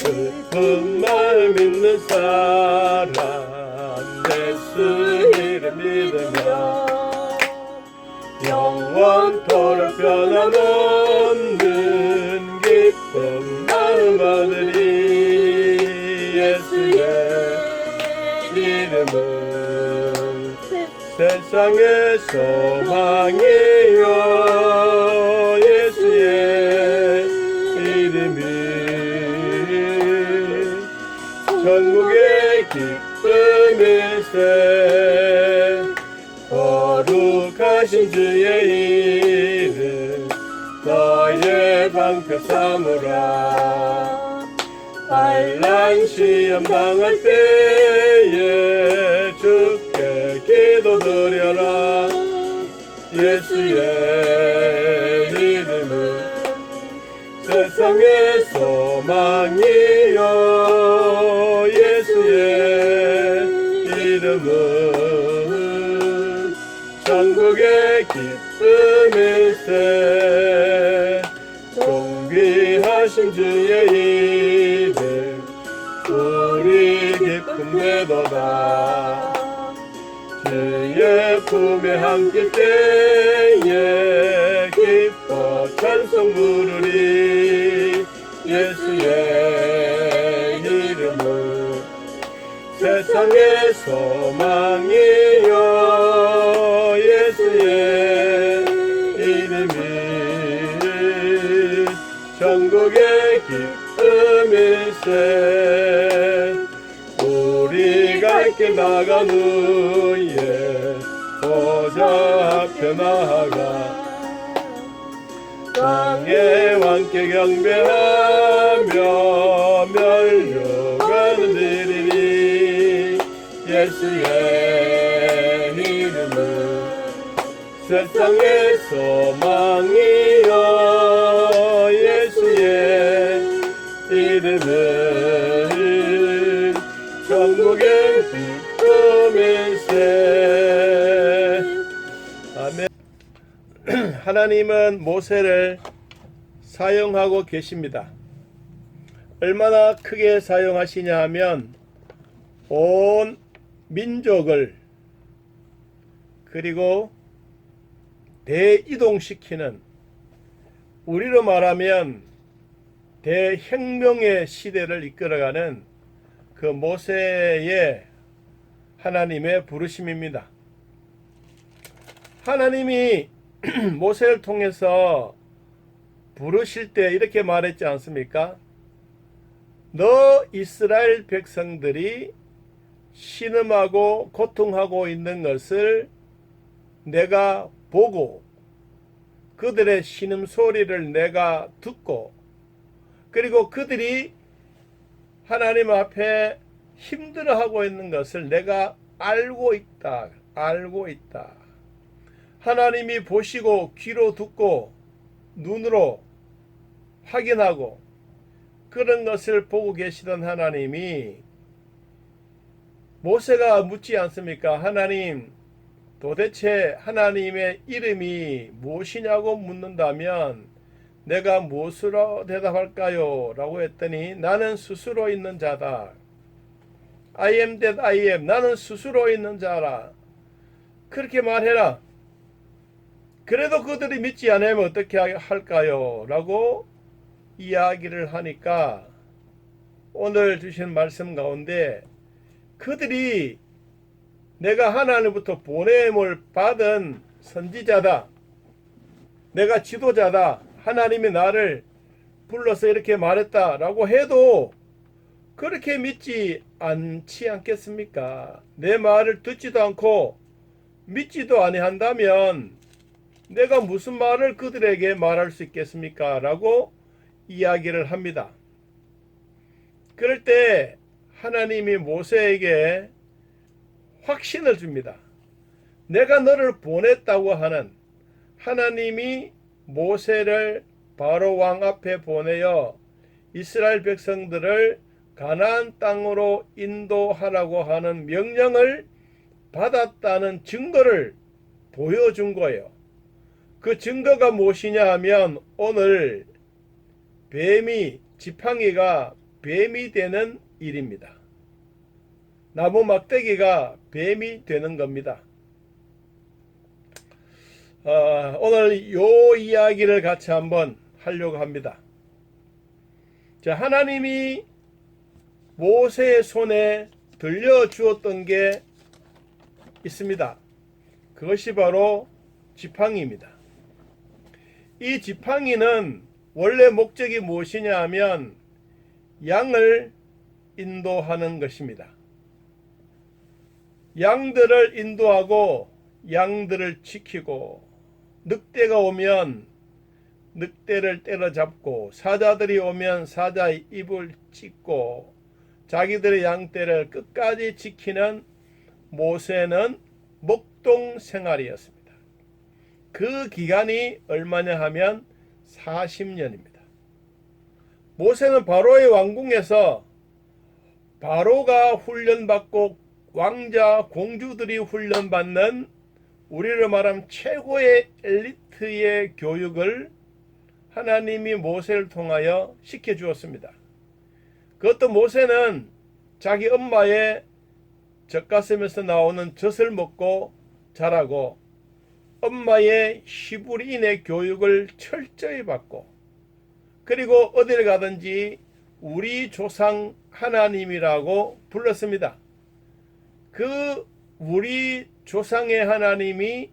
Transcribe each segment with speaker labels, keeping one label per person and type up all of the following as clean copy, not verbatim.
Speaker 1: 슬픈 마음 있는 사람 예수 이름 믿으며 영원토록 변함없는 기쁜 마음 얻으리. 예수의 이름은 세상의 소망이요 예수의 이름이 천국의 기쁨일세. 거룩하신 주의 이름 너의 방패 삼으라. 환난 시험 당할 때에 주께 기도드려라. 예수의 이름은 세상의 소망이요 예수의 이름은 천국의 기쁨일세. 존귀하신 주의 이름 우리 기쁨 되도다. 주의 품에 함께 때에 기뻐 찬송 부르리. 예수의 이름은 세상의 소망이요 예수의 이름이 천국의 기쁨일세. 우리가 함께 나간 후에 보좌 앞에 나아가 땅의 왕께 경배하며 멸류관을 드리리. 예수의 이름은 세상의 소망이요 예수의 이름은 천국의 기쁨일세. 아멘. 하나님은 모세를 사용하고 계십니다. 얼마나 크게 사용하시냐 하면 온 민족을 그리고 대이동시키는, 우리로 말하면 대혁명의 시대를 이끌어가는 그 모세의 하나님의 부르심입니다. 하나님이 모세를 통해서 부르실 때 이렇게 말했지 않습니까? 너 이스라엘 백성들이 신음하고 고통하고 있는 것을 내가 보고 그들의 신음소리를 내가 듣고 그리고 그들이 하나님 앞에 힘들어하고 있는 것을 내가 알고 있다. 하나님이 보시고 귀로 듣고 눈으로 확인하고 그런 것을 보고 계시던 하나님이 모세가 묻지 않습니까? 하나님, 도대체 하나님의 이름이 무엇이냐고 묻는다면 내가 무엇으로 대답할까요? 라고 했더니 나는 스스로 있는 자다. I am that I am. 나는 스스로 있는 자라. 그렇게 말해라. 그래도 그들이 믿지 않으면 어떻게 할까요? 라고 이야기를 하니까 오늘 주신 말씀 가운데 그들이 내가 하나님부터 보냄을 받은 선지자다. 내가 지도자다. 하나님이 나를 불러서 이렇게 말했다 라고 해도 그렇게 믿지 않지 않겠습니까? 내 말을 듣지도 않고 믿지도 아니한다면 내가 무슨 말을 그들에게 말할 수 있겠습니까? 라고 이야기를 합니다. 그럴 때 하나님이 모세에게 확신을 줍니다. 내가 너를 보냈다고 하는, 하나님이 모세를 바로 왕 앞에 보내어 이스라엘 백성들을 가나안 땅으로 인도하라고 하는 명령을 받았다는 증거를 보여준 거예요. 그 증거가 무엇이냐 하면 오늘 뱀이, 지팡이가 뱀이 되는 일입니다. 나무 막대기가 뱀이 되는 겁니다. 오늘 요 이야기를 같이 한번 하려고 합니다. 자, 하나님이 모세의 손에 들려주었던 게 있습니다. 그것이 바로 지팡이입니다. 이 지팡이는 원래 목적이 무엇이냐 하면 양을 인도하는 것입니다. 양들을 인도하고 양들을 지키고 늑대가 오면 늑대를 때려잡고 사자들이 오면 사자의 입을 찢고 자기들의 양떼를 끝까지 지키는 모세는 목동 생활이었습니다. 그 기간이 얼마냐 하면 40년입니다. 모세는 바로의 왕궁에서 바로가 훈련받고 왕자 공주들이 훈련받는 우리로 말하면 최고의 엘리트의 교육을 하나님이 모세를 통하여 시켜주었습니다. 그것도 모세는 자기 엄마의 젖가슴에서 나오는 젖을 먹고 자라고 엄마의 히브리인의 교육을 철저히 받고 그리고 어딜 가든지 우리 조상 하나님이라고 불렀습니다. 그 우리 조상의 하나님이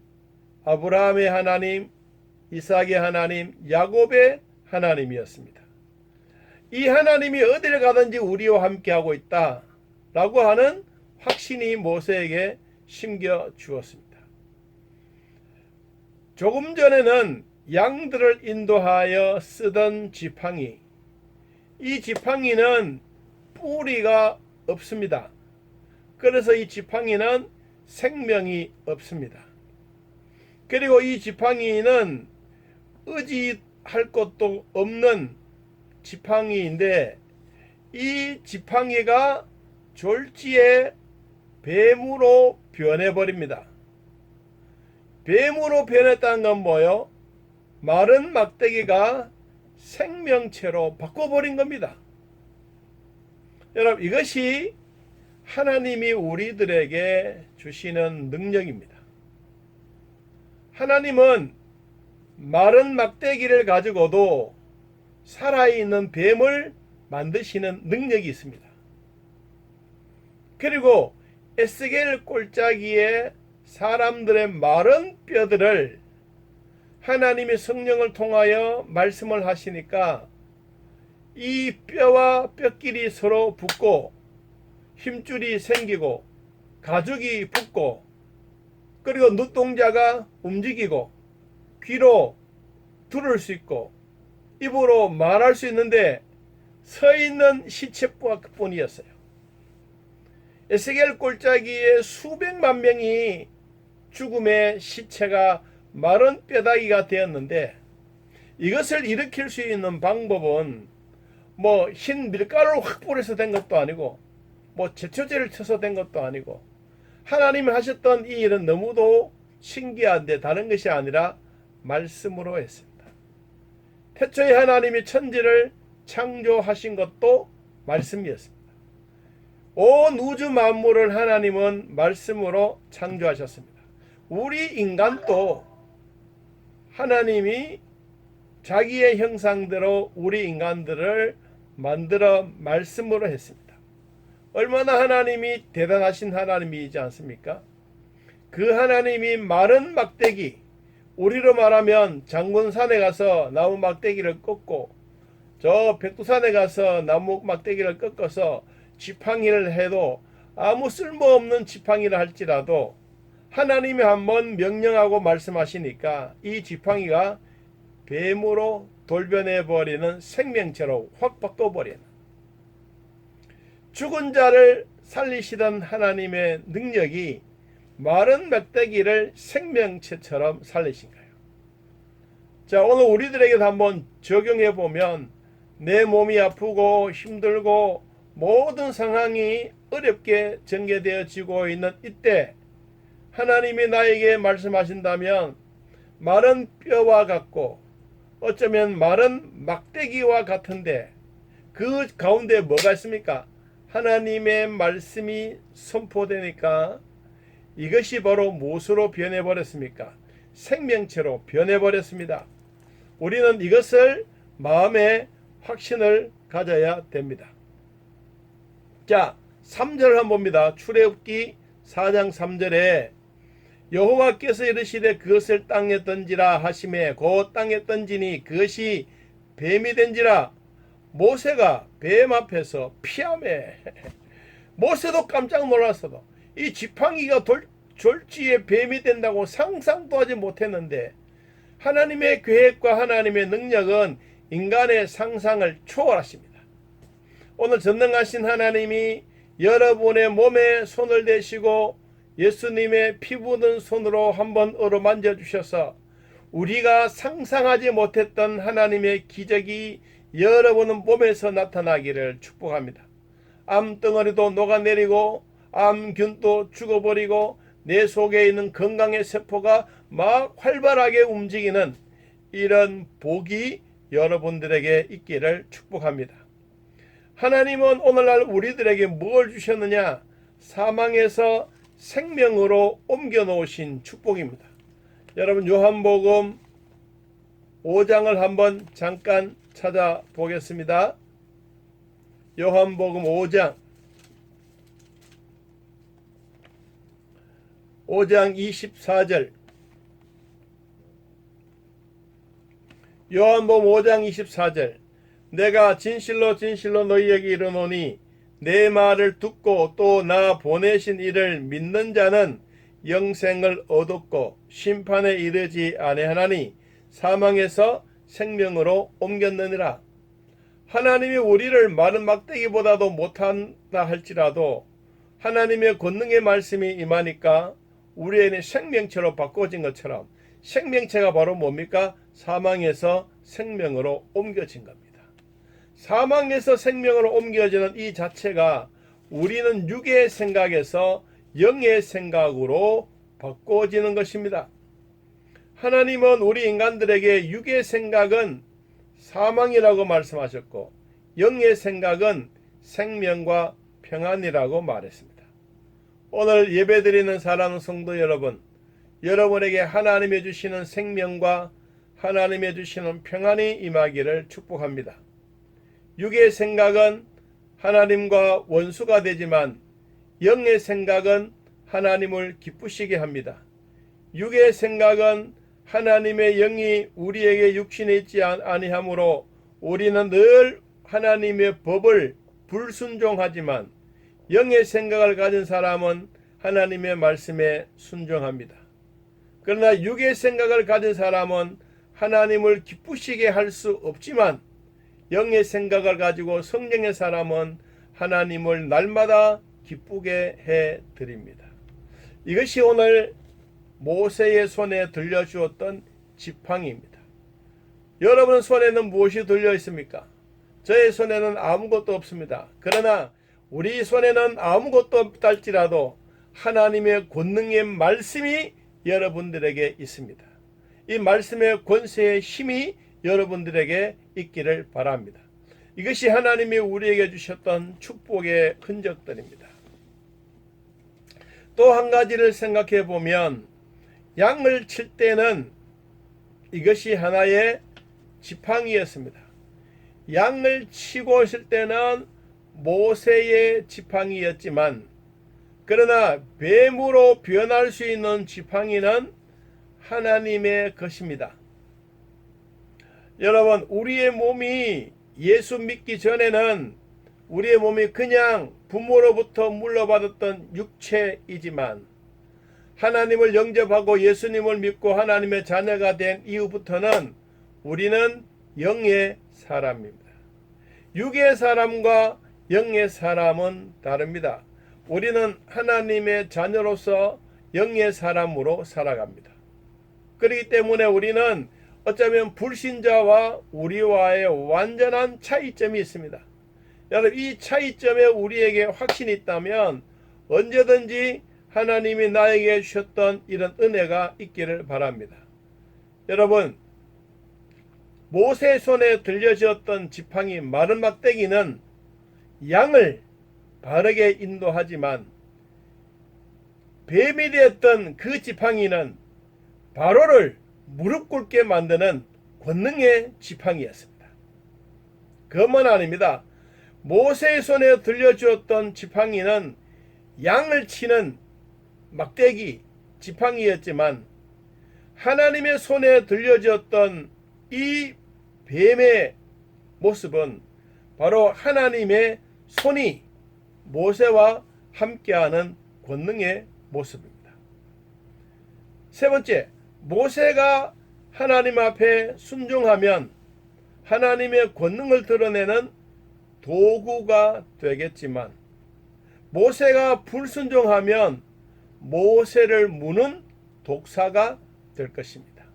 Speaker 1: 아브라함의 하나님, 이삭의 하나님, 야곱의 하나님이었습니다. 이 하나님이 어딜 가든지 우리와 함께하고 있다라고 하는 확신이 모세에게 심겨 주었습니다. 조금 전에는 양들을 인도하여 쓰던 지팡이, 이 지팡이는 뿌리가 없습니다. 그래서 이 지팡이는 생명이 없습니다. 그리고 이 지팡이는 의지할 것도 없는 지팡이인데 이 지팡이가 졸지에 뱀으로 변해버립니다. 뱀으로 변했다는 건 뭐요? 마른 막대기가 생명체로 바꿔버린 겁니다. 여러분, 이것이 하나님이 우리들에게 주시는 능력입니다. 하나님은 마른 막대기를 가지고도 살아있는 뱀을 만드시는 능력이 있습니다. 그리고 에스겔 골짜기에 사람들의 마른 뼈들을 하나님의 성령을 통하여 말씀을 하시니까 이 뼈와 뼈끼리 서로 붙고 힘줄이 생기고 가죽이 붙고 그리고 눈동자가 움직이고 귀로 들을 수 있고 입으로 말할 수 있는데 서 있는 시체뿐이었어요. 에스겔 골짜기에 수백만 명이 죽음의 시체가 마른 뼈다귀가 되었는데 이것을 일으킬 수 있는 방법은 뭐 흰 밀가루를 확 뿌려서 된 것도 아니고 뭐 제초제를 쳐서 된 것도 아니고 하나님이 하셨던 이 일은 너무도 신기한데 다른 것이 아니라 말씀으로 했습니다. 태초에 하나님이 천지를 창조하신 것도 말씀이었습니다. 온 우주 만물을 하나님은 말씀으로 창조하셨습니다. 우리 인간도 하나님이 자기의 형상대로 우리 인간들을 만들어 말씀으로 했습니다. 얼마나 하나님이 대단하신 하나님이지 않습니까? 그 하나님이 마른 막대기, 우리로 말하면 장군산에 가서 나무 막대기를 꺾고 저 백두산에 가서 나무 막대기를 꺾어서 지팡이를 해도 아무 쓸모없는 지팡이를 할지라도 하나님이 한번 명령하고 말씀하시니까 이 지팡이가 뱀으로 돌변해버리는 생명체로 확 바꿔버리는 죽은 자를 살리시던 하나님의 능력이 마른 막대기를 생명체처럼 살리신 거예요. 자, 오늘 우리들에게도 한번 적용해 보면 내 몸이 아프고 힘들고 모든 상황이 어렵게 전개되어지고 있는 이때 하나님이 나에게 말씀하신다면 마른 뼈와 같고 어쩌면 마른 막대기와 같은데 그 가운데 뭐가 있습니까? 하나님의 말씀이 선포되니까 이것이 바로 무엇으로 변해버렸습니까? 생명체로 변해버렸습니다. 우리는 이것을 마음에 확신을 가져야 됩니다. 자, 3절 한번 봅니다. 출애굽기 4장 3절에 여호와께서 이르시되 그것을 땅에 던지라 하시매 곧 땅에 던지니 그것이 뱀이 된지라. 모세가 뱀 앞에서 피하매 모세도 깜짝 놀랐어도 이 지팡이가 졸지에 뱀이 된다고 상상도 하지 못했는데 하나님의 계획과 하나님의 능력은 인간의 상상을 초월하십니다. 오늘 전능하신 하나님이 여러분의 몸에 손을 대시고 예수님의 피 묻은 손으로 한번 어루만져 주셔서 우리가 상상하지 못했던 하나님의 기적이 여러분의 몸에서 나타나기를 축복합니다. 암덩어리도 녹아내리고 암균도 죽어버리고 내 속에 있는 건강의 세포가 막 활발하게 움직이는 이런 복이 여러분들에게 있기를 축복합니다. 하나님은 오늘날 우리들에게 뭘 주셨느냐? 사망에서 생명으로 옮겨 놓으신 축복입니다. 여러분 요한복음 5장을 한번 잠깐 찾아보겠습니다. 요한복음 5장 24절. 요한복음 5장 24절. 내가 진실로 진실로 너희에게 이르노니 내 말을 듣고 또 나 보내신 이를 믿는 자는 영생을 얻었고 심판에 이르지 아니하나니 사망에서 생명으로 옮겼느니라. 하나님이 우리를 마른 막대기보다도 못한다 할지라도 하나님의 권능의 말씀이 임하니까 우리의 생명체로 바꿔진 것처럼 생명체가 바로 뭡니까? 사망에서 생명으로 옮겨진 겁니다. 사망에서 생명으로 옮겨지는 이 자체가 우리는 육의 생각에서 영의 생각으로 바꿔지는 것입니다. 하나님은 우리 인간들에게 육의 생각은 사망이라고 말씀하셨고 영의 생각은 생명과 평안이라고 말했습니다. 오늘 예배드리는 사랑하는 성도 여러분, 여러분에게 하나님이 주시는 생명과 하나님이 주시는 평안이 임하기를 축복합니다. 육의 생각은 하나님과 원수가 되지만 영의 생각은 하나님을 기쁘시게 합니다. 육의 생각은 하나님의 영이 우리에게 육신에 있지 아니하므로 우리는 늘 하나님의 법을 불순종하지만 영의 생각을 가진 사람은 하나님의 말씀에 순종합니다. 그러나 육의 생각을 가진 사람은 하나님을 기쁘시게 할 수 없지만 영의 생각을 가지고 성령의 사람은 하나님을 날마다 기쁘게 해 드립니다. 이것이 오늘 모세의 손에 들려주었던 지팡이입니다. 여러분 손에는 무엇이 들려 있습니까? 저의 손에는 아무것도 없습니다. 그러나 우리 손에는 아무것도 없다 할지라도 하나님의 권능의 말씀이 여러분들에게 있습니다. 이 말씀의 권세의 힘이 여러분들에게 있기를 바랍니다. 이것이 하나님이 우리에게 주셨던 축복의 흔적들입니다. 또 한 가지를 생각해 보면 양을 칠 때는 이것이 하나의 지팡이였습니다. 양을 치고 있을 때는 모세의 지팡이였지만 그러나 뱀으로 변할 수 있는 지팡이는 하나님의 것입니다. 여러분, 우리의 몸이 예수 믿기 전에는 우리의 몸이 그냥 부모로부터 물려받았던 육체이지만 하나님을 영접하고 예수님을 믿고 하나님의 자녀가 된 이후부터는 우리는 영의 사람입니다. 육의 사람과 영의 사람은 다릅니다. 우리는 하나님의 자녀로서 영의 사람으로 살아갑니다. 그렇기 때문에 우리는 어쩌면 불신자와 우리와의 완전한 차이점이 있습니다. 여러분, 이 차이점에 우리에게 확신이 있다면 언제든지 하나님이 나에게 주셨던 이런 은혜가 있기를 바랍니다. 여러분, 모세 손에 들려주었던 지팡이 마른 막대기는 양을 바르게 인도하지만 뱀이 되었던 그 지팡이는 바로를 무릎 꿇게 만드는 권능의 지팡이였습니다. 그것만 아닙니다. 모세의 손에 들려주었던 지팡이는 양을 치는 막대기 지팡이였지만 하나님의 손에 들려주었던 이 뱀의 모습은 바로 하나님의 손이 모세와 함께하는 권능의 모습입니다. 세 번째, 모세가 하나님 앞에 순종하면 하나님의 권능을 드러내는 도구가 되겠지만 모세가 불순종하면 모세를 무는 독사가 될 것입니다.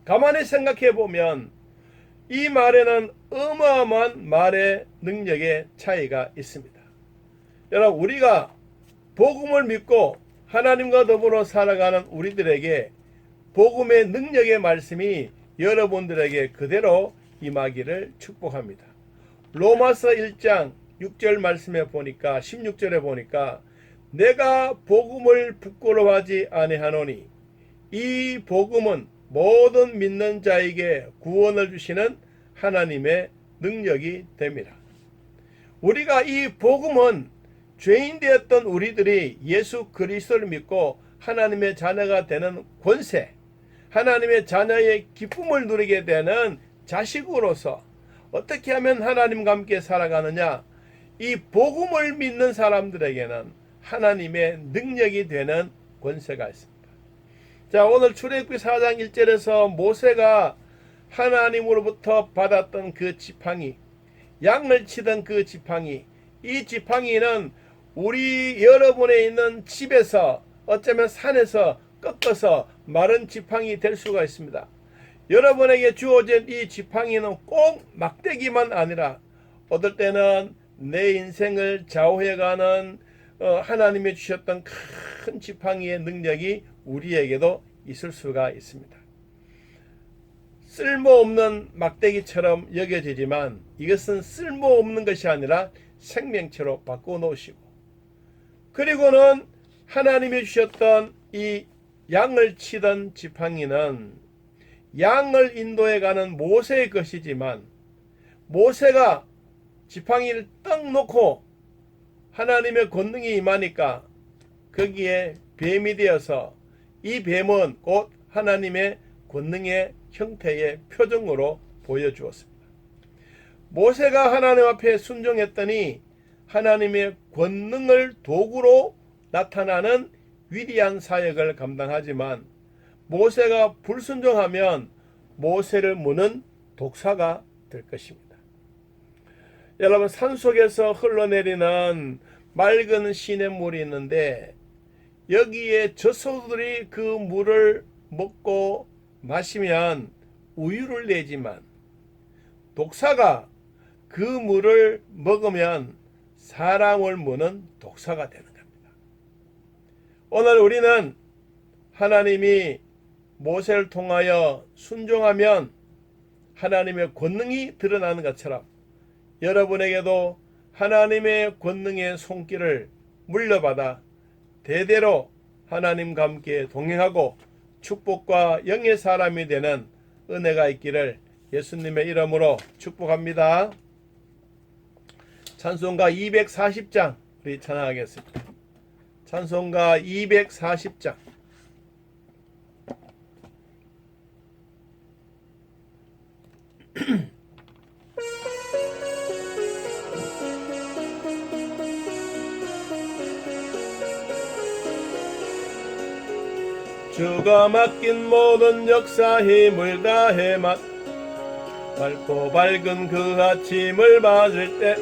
Speaker 1: 가만히 생각해 보면 이 말에는 어마어마한 말의 능력의 차이가 있습니다. 여러분, 우리가 복음을 믿고 하나님과 더불어 살아가는 우리들에게 복음의 능력의 말씀이 여러분들에게 그대로 임하기를 축복합니다. 로마서 1장 6절 말씀에 보니까 16절에 보니까 내가 복음을 부끄러워하지 아니하노니 이 복음은 모든 믿는 자에게 구원을 주시는 하나님의 능력이 됩니다. 우리가 이 복음은 죄인 되었던 우리들이 예수 그리스도를 믿고 하나님의 자녀가 되는 권세, 하나님의 자녀의 기쁨을 누리게 되는 자식으로서 어떻게 하면 하나님과 함께 살아가느냐, 이 복음을 믿는 사람들에게는 하나님의 능력이 되는 권세가 있습니다. 자, 오늘 출애굽기 4장 1절에서 모세가 하나님으로부터 받았던 그 지팡이, 양을 치던 그 지팡이, 이 지팡이는 우리 여러분에 있는 집에서 어쩌면 산에서 꺾어서 마른 지팡이 될 수가 있습니다. 여러분에게 주어진 이 지팡이는 꼭 막대기만 아니라 어떨 때는 내 인생을 좌우해가는 하나님이 주셨던 큰 지팡이의 능력이 우리에게도 있을 수가 있습니다. 쓸모없는 막대기처럼 여겨지지만 이것은 쓸모없는 것이 아니라 생명체로 바꿔놓으시고, 그리고는 하나님이 주셨던 이 양을 치던 지팡이는 양을 인도해가는 모세의 것이지만 모세가 지팡이를 딱 놓고 하나님의 권능이 임하니까 거기에 뱀이 되어서 이 뱀은 곧 하나님의 권능의 형태의 표정으로 보여주었습니다. 모세가 하나님 앞에 순종했더니 하나님의 권능을 도구로 나타나는 위대한 사역을 감당하지만 모세가 불순종하면 모세를 무는 독사가 될 것입니다. 여러분, 산속에서 흘러내리는 맑은 시냇물이 있는데 여기에 젖소들이 그 물을 먹고 마시면 우유를 내지만 독사가 그 물을 먹으면 사람을 무는 독사가 되는 겁니다. 오늘 우리는 하나님이 모세를 통하여 순종하면 하나님의 권능이 드러나는 것처럼 여러분에게도 하나님의 권능의 손길을 물려받아 대대로 하나님과 함께 동행하고 축복과 영의 사람이 되는 은혜가 있기를 예수님의 이름으로 축복합니다. 찬송가 240장 우리 찬양하겠습니다. 찬송가 240장. 주가 맡긴 모든 역사 힘을 다해 밝고 밝은 그 아침을 맞을 때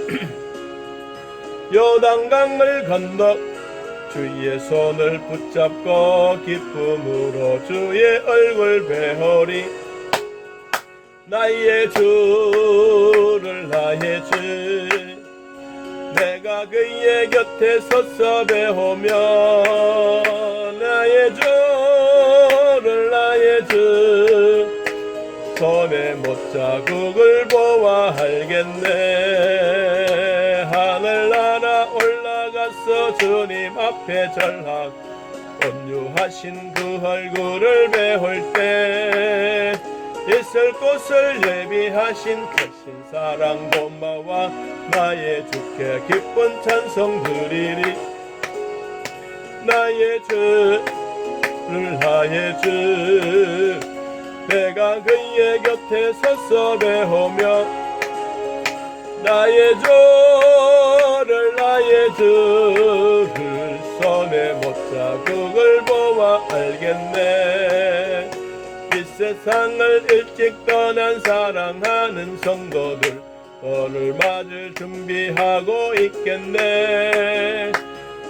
Speaker 1: 요단강을 건너 주의 손을 붙잡고 기쁨으로 주의 얼굴 배우리. 나의 주를 나의 주, 내가 그의 곁에 서서 배우며 나의 주를 나의 주 손에 못 못자국을 보아 알겠네. 하늘나라 올라가서 주님 앞에 절하고 온유하신 그 얼굴을 배울 때 있을 곳을 예비하신 크신 사랑 고마워 나의 주께 기쁜 찬송 드리리. 나의 주를 나의 주 내가 그의 곁에 서서 배우며 나의 주를 나의 주를 손에 못자국을 보아 알겠네. 이 세상을 일찍 떠난 사랑하는 성도들 너를 맞을 준비하고 있겠네.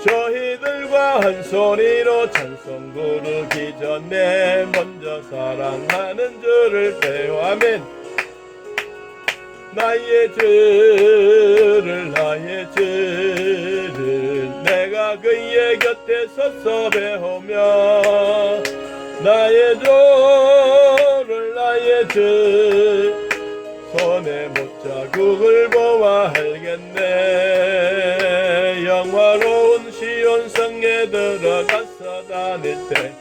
Speaker 1: 저희들과 한 소리로 찬송 부르기 전에 먼저 사랑하는 주를 배워. 아멘. 나의 주를 나의 주를 내가 그의 곁에 서서 배우며 나의 주를 나의 주 손에 못자국을 보아 알겠네. 영화로운 시온 성에 들어가서 다닐 때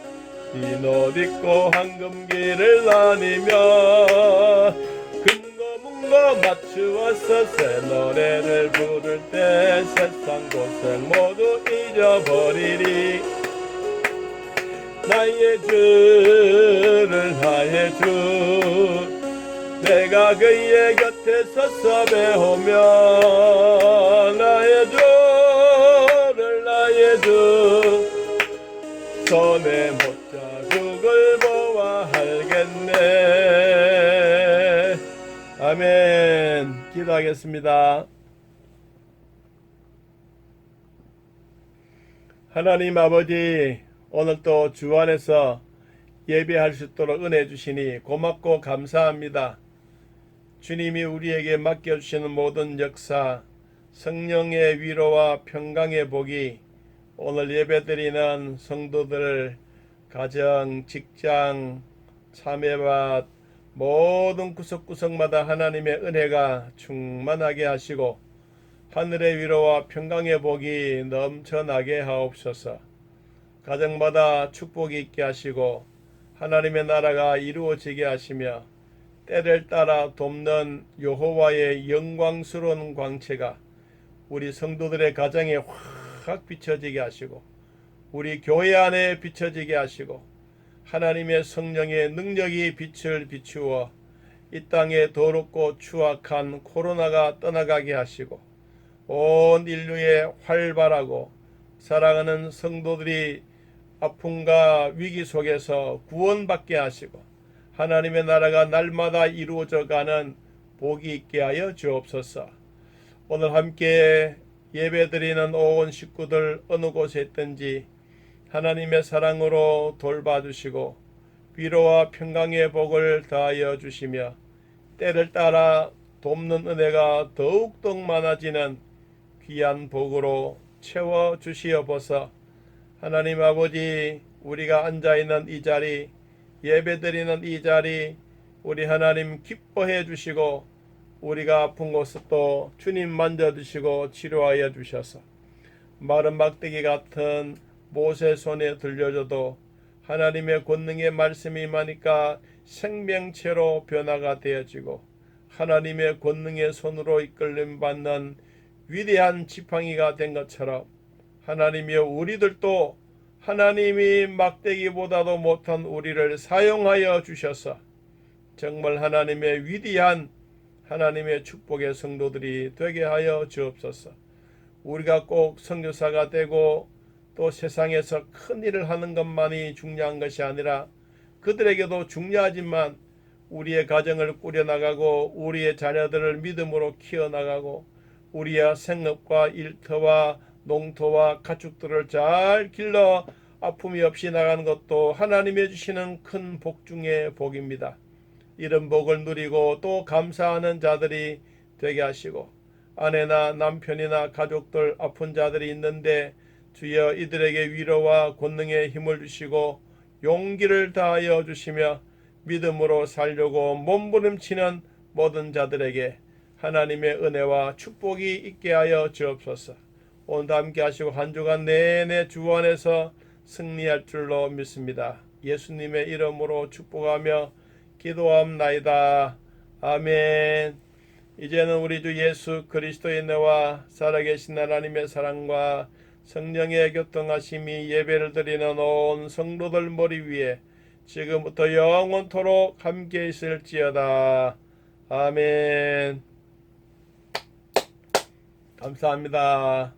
Speaker 1: 흰 옷 입고 황금길을 다니며 금고 문고 맞추어서 새 노래를 부를 때 세상 고생 모두 잊어버리리. 나의 주를 나의 주 내가 그의 곁에 서서 배우며 나의 주를 나의 주 손에 못자국을 보아 알겠네. 아멘. 기도하겠습니다. 하나님 아버지, 오늘도 주 안에서 예배할 수 있도록 은혜 주시니 고맙고 감사합니다. 주님이 우리에게 맡겨주시는 모든 역사, 성령의 위로와 평강의 복이 오늘 예배드리는 성도들 가정, 직장, 참회밭 모든 구석구석마다 하나님의 은혜가 충만하게 하시고 하늘의 위로와 평강의 복이 넘쳐나게 하옵소서. 가정마다 축복이 있게 하시고 하나님의 나라가 이루어지게 하시며 때를 따라 돕는 여호와의 영광스러운 광채가 우리 성도들의 가정에 확 비춰지게 하시고 우리 교회 안에 비춰지게 하시고 하나님의 성령의 능력이 빛을 비추어 이 땅에 더럽고 추악한 코로나가 떠나가게 하시고 온 인류의 활발하고 사랑하는 성도들이 아픔과 위기 속에서 구원받게 하시고 하나님의 나라가 날마다 이루어져 가는 복이 있게 하여 주옵소서. 오늘 함께 예배드리는 온 식구들 어느 곳에 있든지 하나님의 사랑으로 돌봐주시고 위로와 평강의 복을 더하여 주시며 때를 따라 돕는 은혜가 더욱더 많아지는 귀한 복으로 채워주시옵소서. 하나님 아버지, 우리가 앉아있는 이 자리, 예배드리는 이 자리 우리 하나님 기뻐해 주시고 우리가 아픈 곳을 또 주님 만져주시고 치료하여 주셔서 마른 막대기 같은 못의 손에 들려줘도 하나님의 권능의 말씀이 임하니까 생명체로 변화가 되어지고 하나님의 권능의 손으로 이끌림 받는 위대한 지팡이가 된 것처럼 하나님이여 우리들도 하나님이 막대기보다도 못한 우리를 사용하여 주셔서 정말 하나님의 위대한 하나님의 축복의 성도들이 되게 하여 주옵소서. 우리가 꼭 선교사가 되고 또 세상에서 큰 일을 하는 것만이 중요한 것이 아니라 그들에게도 중요하지만 우리의 가정을 꾸려나가고 우리의 자녀들을 믿음으로 키워나가고 우리의 생업과 일터와 농토와 가축들을 잘 길러 아픔이 없이 나가는 것도 하나님이 주시는 큰 복 중의 복입니다. 이런 복을 누리고 또 감사하는 자들이 되게 하시고 아내나 남편이나 가족들 아픈 자들이 있는데 주여 이들에게 위로와 권능의 힘을 주시고 용기를 다하여 주시며 믿음으로 살려고 몸부림치는 모든 자들에게 하나님의 은혜와 축복이 있게 하여 주옵소서. 오늘도 함께 하시고 한 주간 내내 주 안에서 승리할 줄로 믿습니다. 예수님의 이름으로 축복하며 기도함나이다. 아멘. 이제는 우리 주 예수 그리스도의 은혜와 살아계신 하나님의 사랑과 성령의 교통하심이 예배를 드리는 온 성도들 머리 위에 지금부터 영원토록 함께 있을지어다. 아멘. 감사합니다.